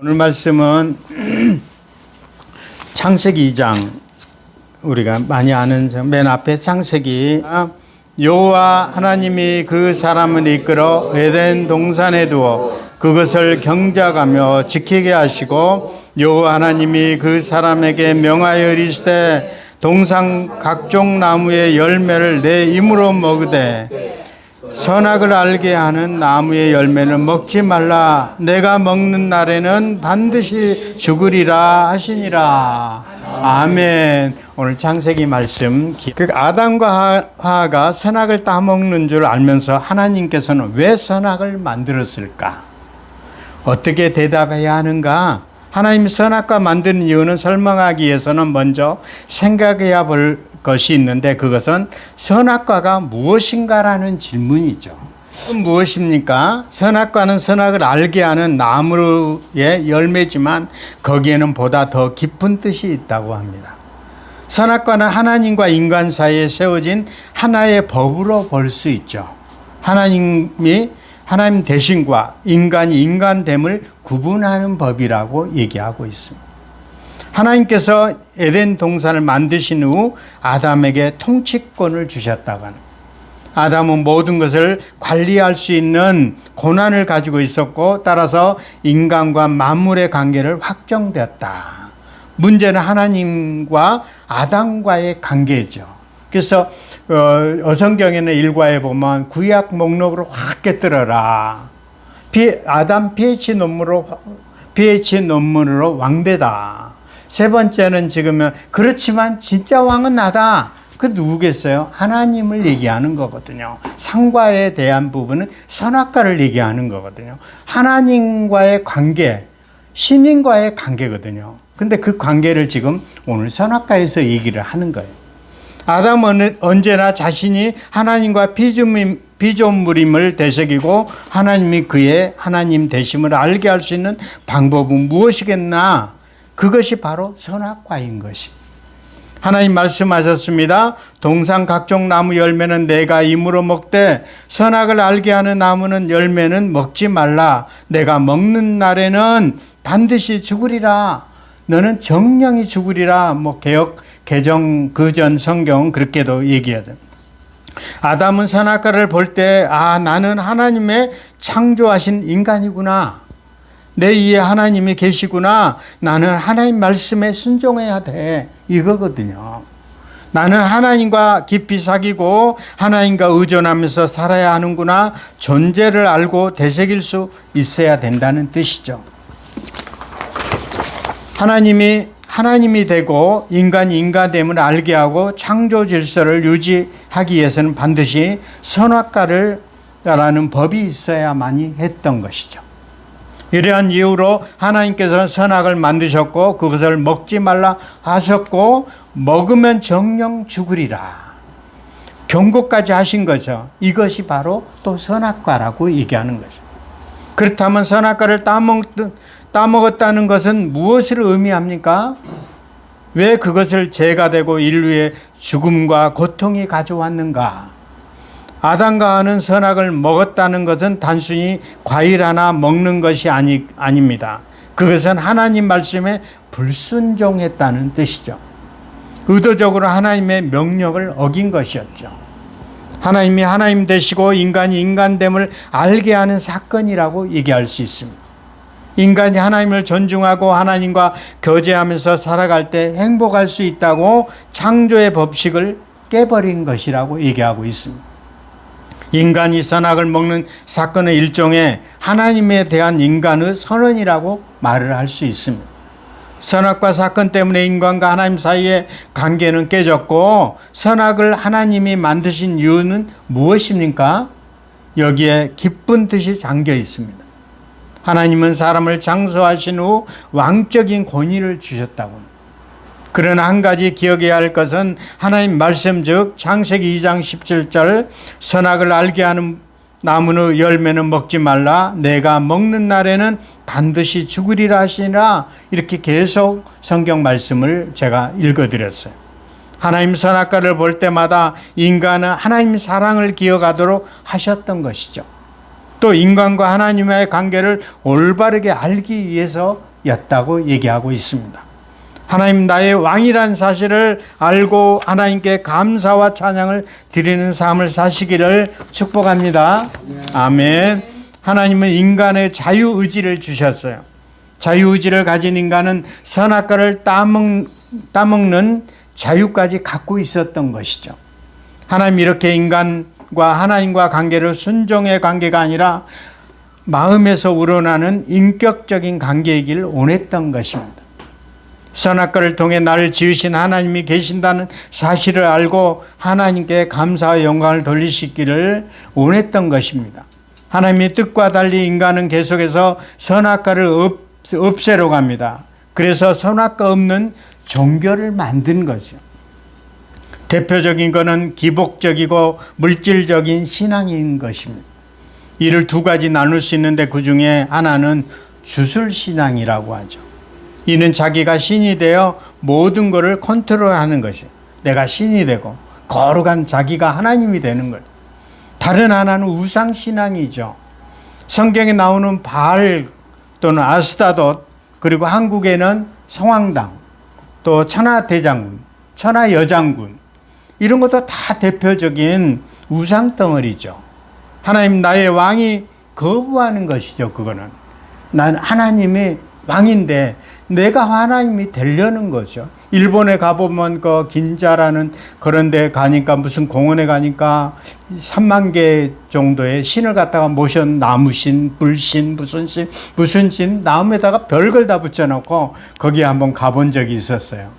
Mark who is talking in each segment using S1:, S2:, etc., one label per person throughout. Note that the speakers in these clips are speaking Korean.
S1: 오늘 말씀은 창세기 2장, 우리가 많이 아는 맨 앞에 창세기, 여호와 하나님이 그 사람을 이끌어 에덴 동산에 두어 그것을 경작하며 지키게 하시고, 여호와 하나님이 그 사람에게 명하여 이르시되 동산 각종 나무의 열매를 내 입으로 먹으되 선악을 알게 하는 나무의 열매는 먹지 말라. 내가 먹는 날에는 반드시 죽으리라 하시니라. 아멘. 오늘 창세기 말씀, 아담과 하와가 선악을 따먹는 줄 알면서 하나님께서는 왜 선악을 만들었을까? 어떻게 대답해야 하는가? 하나님이 선악과 만드는 이유는 설명하기 위해서는 먼저 생각해야 볼 것이 있는데, 그것은 선악과가 무엇인가라는 질문이죠. 무엇입니까? 선악과는 선악을 알게 하는 나무의 열매지만 거기에는 보다 더 깊은 뜻이 있다고 합니다. 선악과는 하나님과 인간 사이에 세워진 하나의 법으로 볼 수 있죠. 하나님 대신과 인간이 인간됨을 구분하는 법이라고 얘기하고 있습니다. 하나님께서 에덴 동산을 만드신 후 아담에게 통치권을 주셨다고 합니다. 아담은 모든 것을 관리할 수 있는 권한을 가지고 있었고, 따라서 인간과 만물의 관계를 확정되었다. 문제는 하나님과 아담과의 관계죠. 그래서 어성경에는 일과에 보면 구약 목록으로 확 깨뜨려라. 아담 PH 논문으로 왕되다. 세 번째는 지금은 그렇지만 진짜 왕은 나다. 그 누구겠어요? 하나님을 얘기하는 거거든요. 상과에 대한 부분은 선악과를 얘기하는 거거든요. 하나님과의 관계, 신인과의 관계거든요. 근데 그 관계를 지금 오늘 선악과에서 얘기를 하는 거예요. 아담은 언제나 자신이 하나님과 피조물임을 되새기고 하나님이 그의 하나님 되심을 알게 할 수 있는 방법은 무엇이겠나? 그것이 바로 선악과인 것이. 하나님 말씀하셨습니다. 동산 각종 나무 열매는 내가 임으로 먹되 선악을 알게 하는 나무는 열매는 먹지 말라. 내가 먹는 날에는 반드시 죽으리라. 너는 정령이 죽으리라. 개정 그전 성경 그렇게도 얘기하죠. 아담은 선악과를 볼 때 나는 하나님의 창조하신 인간이구나. 내 위에 하나님이 계시구나. 나는 하나님 말씀에 순종해야 돼. 이거거든요. 나는 하나님과 깊이 사귀고 하나님과 의존하면서 살아야 하는구나. 존재를 알고 되새길 수 있어야 된다는 뜻이죠. 하나님이 되고 인간이 인간됨을 알게 하고 창조 질서를 유지하기 위해서는 반드시 선악과라는 법이 있어야만이 했던 것이죠. 이러한 이유로 하나님께서는 선악을 만드셨고 그것을 먹지 말라 하셨고, 먹으면 정령 죽으리라 경고까지 하신 거죠. 이것이 바로 또 선악과라고 얘기하는 거죠. 그렇다면 선악과를 따먹었다는 것은 무엇을 의미합니까? 왜 그것을 죄가 되고 인류의 죽음과 고통이 가져왔는가? 아담과 하와는 선악을 먹었다는 것은 단순히 과일 하나 먹는 것이 아닙니다. 그것은 하나님 말씀에 불순종했다는 뜻이죠. 의도적으로 하나님의 명령을 어긴 것이었죠. 하나님이 하나님 되시고 인간이 인간됨을 알게 하는 사건이라고 얘기할 수 있습니다. 인간이 하나님을 존중하고 하나님과 교제하면서 살아갈 때 행복할 수 있다고 창조의 법칙을 깨버린 것이라고 얘기하고 있습니다. 인간이 선악을 먹는 사건의 일종의 하나님에 대한 인간의 선언이라고 말을 할 수 있습니다. 선악과 사건 때문에 인간과 하나님 사이의 관계는 깨졌고, 선악을 하나님이 만드신 이유는 무엇입니까? 여기에 깊은 뜻이 잠겨 있습니다. 하나님은 사람을 창조하신 후 왕적인 권위를 주셨다고 합니다. 그러나 한 가지 기억해야 할 것은 하나님 말씀 즉 창세기 2장 17절 선악을 알게 하는 나무의 열매는 먹지 말라. 내가 먹는 날에는 반드시 죽으리라 하시니라. 이렇게 계속 성경 말씀을 제가 읽어드렸어요. 하나님 선악과를 볼 때마다 인간은 하나님 사랑을 기억하도록 하셨던 것이죠. 또 인간과 하나님의 관계를 올바르게 알기 위해서 왕이었다고 얘기하고 있습니다. 하나님 나의 왕이란 사실을 알고 하나님께 감사와 찬양을 드리는 삶을 사시기를 축복합니다. 아멘. 하나님은 인간의 자유의지를 주셨어요. 자유의지를 가진 인간은 선악과를 따먹는 자유까지 갖고 있었던 것이죠. 하나님 이렇게 인간과 하나님과 관계를 순종의 관계가 아니라 마음에서 우러나는 인격적인 관계이길 원했던 것입니다. 선악과를 통해 나를 지으신 하나님이 계신다는 사실을 알고 하나님께 감사와 영광을 돌리시기를 원했던 것입니다. 하나님의 뜻과 달리 인간은 계속해서 선악과를 없애러 갑니다. 그래서 선악과 없는 종교를 만든 거죠. 대표적인 것은 기복적이고 물질적인 신앙인 것입니다. 이를 두 가지 나눌 수 있는데 그 중에 하나는 주술신앙이라고 하죠. 이는 자기가 신이 되어 모든 것을 컨트롤하는 것이에요. 내가 신이 되고 거룩한 자기가 하나님이 되는 거죠. 다른 하나는 우상신앙이죠. 성경에 나오는 바알 또는 아스타롯, 그리고 한국에는 성황당, 또 천하대장군, 천하여장군, 이런 것도 다 대표적인 우상덩어리죠. 하나님 나의 왕이 거부하는 것이죠. 그거는 난 하나님이 왕인데 내가 하나님이 되려는 거죠. 일본에 가보면 그 긴자라는 그런 데 가니까 무슨 공원에 가니까 3만 개 정도의 신을 갖다가 모셔, 나무신, 불신, 무슨 신, 나무에다가 별걸 다 붙여놓고 거기에 한번 가본 적이 있었어요.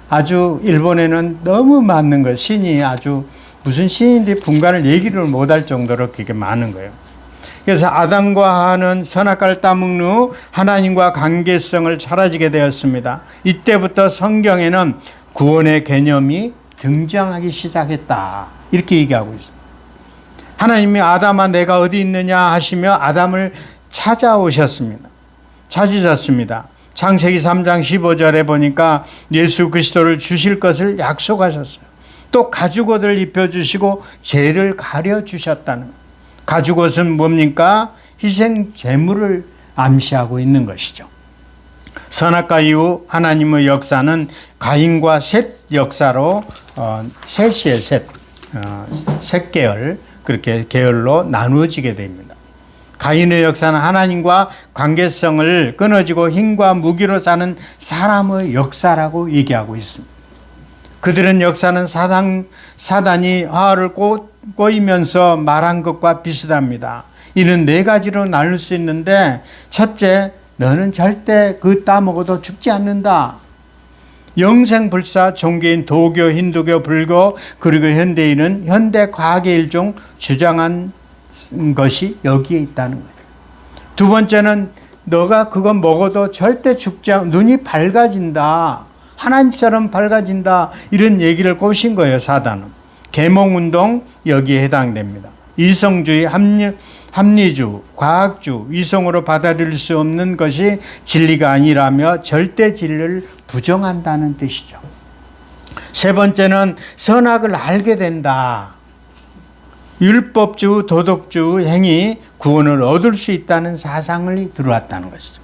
S1: 아주 일본에는 너무 많은 거, 신이 아주 무슨 신인데 분간을 얘기를 못할 정도로 그게 많은 거예요. 그래서 아담과 하와는 선악과를 따먹는 후 하나님과 관계성을 사라지게 되었습니다. 이때부터 성경에는 구원의 개념이 등장하기 시작했다, 이렇게 얘기하고 있습니다. 하나님이 아담아 내가 어디 있느냐 하시며 아담을 찾아오셨습니다. 찾으셨습니다. 창세기 3장 15절에 보니까 예수 그리스도를 주실 것을 약속하셨어요. 또 가죽옷을 입혀주시고 죄를 가려주셨다는 거예요. 가죽옷은 뭡니까? 희생 제물을 암시하고 있는 것이죠. 선악과 이후 하나님의 역사는 가인과 셋 역사로 셋이에요. 셋 계열, 그렇게 계열로 나누어지게 됩니다. 가인의 역사는 하나님과 관계성을 끊어지고 힘과 무기로 사는 사람의 역사라고 얘기하고 있습니다. 그들은 역사는 사단이 하와를 꼬이면서 말한 것과 비슷합니다. 이는 네 가지로 나눌 수 있는데, 첫째, 너는 절대 그 따먹어도 죽지 않는다. 영생불사 종교인 도교, 힌두교, 불교, 그리고 현대인은 현대 과학의 일종 주장한 것이 여기에 있다는 거예요. 두 번째는 너가 그거 먹어도 절대 죽지 않고 눈이 밝아진다, 하나님처럼 밝아진다, 이런 얘기를 꼬신 거예요. 사단은 계몽운동 여기에 해당됩니다. 이성주의, 합리주, 과학주, 이성으로 받아들일 수 없는 것이 진리가 아니라며 절대 진리를 부정한다는 뜻이죠. 세 번째는 선악을 알게 된다. 율법주, 도덕주 행위 구원을 얻을 수 있다는 사상을 들어왔다는 것이죠.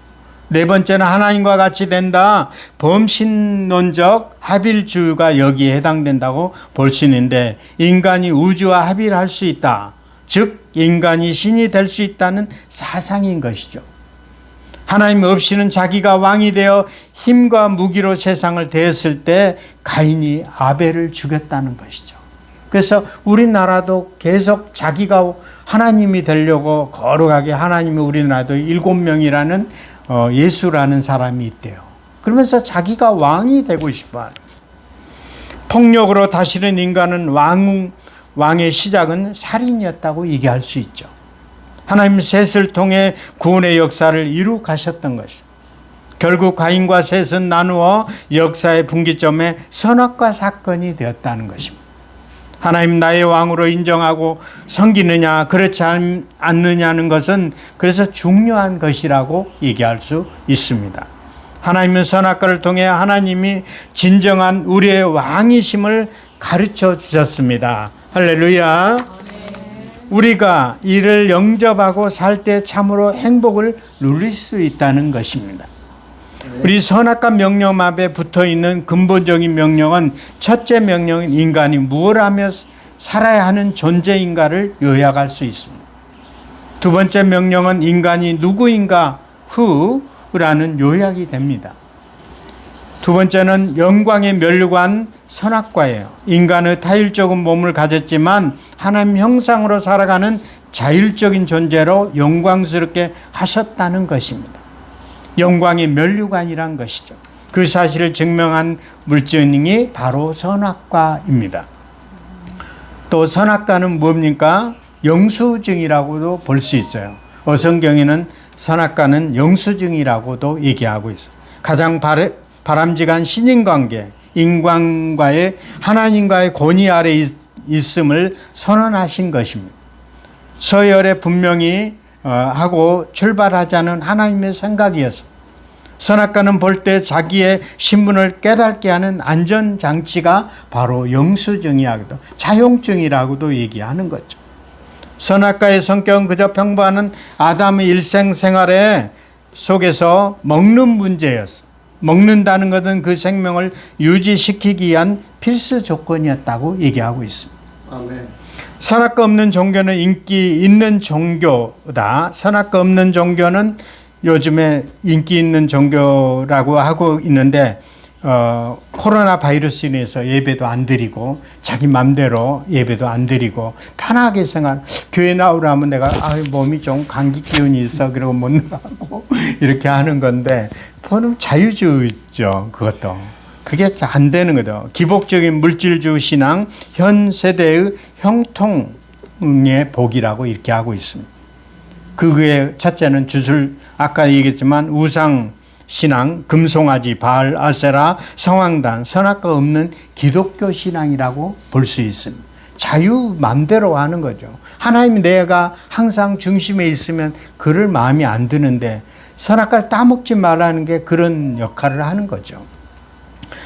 S1: 네 번째는 하나님과 같이 된다. 범신론적 합일주의가 여기에 해당된다고 볼 수 있는데, 인간이 우주와 합일할 수 있다. 즉 인간이 신이 될 수 있다는 사상인 것이죠. 하나님 없이는 자기가 왕이 되어 힘과 무기로 세상을 대했을 때 가인이 아벨을 죽였다는 것이죠. 그래서 우리나라도 계속 자기가 하나님이 되려고 거룩하게, 하나님이 우리나라도 7명이라는 예수라는 사람이 있대요. 그러면서 자기가 왕이 되고 싶어하는, 폭력으로 다스리는 인간은 왕의 시작은 살인이었다고 얘기할 수 있죠. 하나님 셋을 통해 구원의 역사를 이루 가셨던 것이죠. 결국 가인과 셋은 나누어 역사의 분기점에 선악과 사건이 되었다는 것입니다. 하나님 나의 왕으로 인정하고 섬기느냐 그렇지 않느냐는 것은 그래서 중요한 것이라고 얘기할 수 있습니다. 하나님은 선악과를 통해 하나님이 진정한 우리의 왕이심을 가르쳐 주셨습니다. 할렐루야. 우리가 이를 영접하고 살 때 참으로 행복을 누릴 수 있다는 것입니다. 우리 선악과 명령 앞에 붙어 있는 근본적인 명령은 첫째 명령은 인간이 무엇을 하며 살아야 하는 존재인가를 요약할 수 있습니다. 두 번째 명령은 인간이 누구인가 후라는 요약이 됩니다. 두 번째는 영광에 면류관 선악과예요. 인간의 타율적인 몸을 가졌지만 하나님 형상으로 살아가는 자율적인 존재로 영광스럽게 하셨다는 것입니다. 영광의 면류관이란 것이죠. 그 사실을 증명한 물증이 바로 선악과입니다. 또 선악과는 뭡니까? 영수증이라고도 볼 수 있어요. 어성경에는 선악과는 영수증이라고도 얘기하고 있어요. 가장 바람직한 신인관계, 인간과의 하나님과의 권위 아래 있음을 선언하신 것입니다. 서열에 분명히 하고 출발하자는 하나님의 생각이었어. 선악과는 볼 때 자기의 신분을 깨닫게 하는 안전장치가 바로 영수증이라고도 자용증이라고도 얘기하는 거죠. 선악과의 성격은 그저 평범한 아담의 일생 생활에 속에서 먹는 문제였어. 먹는다는 것은 그 생명을 유지시키기 위한 필수 조건이었다고 얘기하고 있습니다.
S2: 아멘.
S1: 선악과 없는 종교는 인기 있는 종교다. 선악과 없는 종교는 요즘에 인기 있는 종교라고 하고 있는데 코로나 바이러스로 인해서 예배도 안 드리고 자기 맘대로 예배도 안 드리고 편하게 생각. 교회 나오라면 내가 몸이 좀 감기 기운이 있어 그러고 못 나가고 이렇게 하는 건데 그거는 자유주의죠. 그것도. 그게 안 되는 거죠. 기복적인 물질주의 신앙, 현 세대의 형통의 복이라고 이렇게 하고 있습니다. 그의 첫째는 아까 얘기했지만 우상 신앙, 금송아지, 바알, 아세라, 성황단, 선악과 없는 기독교 신앙이라고 볼 수 있습니다. 자유 맘대로 하는 거죠. 하나님이 내가 항상 중심에 있으면 그를 마음이 안 드는데 선악과를 따먹지 말라는 게 그런 역할을 하는 거죠.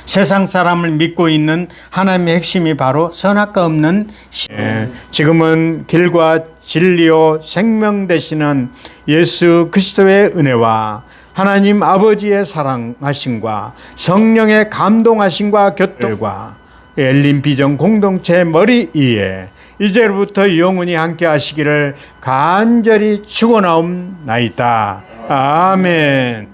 S1: 세상 사람을 믿고 있는 하나님의 핵심이 바로 선악과 없는 지금은 길과 진리요 생명 되시는 예수 그리스도의 은혜와 하나님 아버지의 사랑하심과 성령의 감동하심과 교통과 엘린 비전 공동체 머리 위에 이제부터 영원히 함께 하시기를 간절히 축원하옵나이다. 아멘.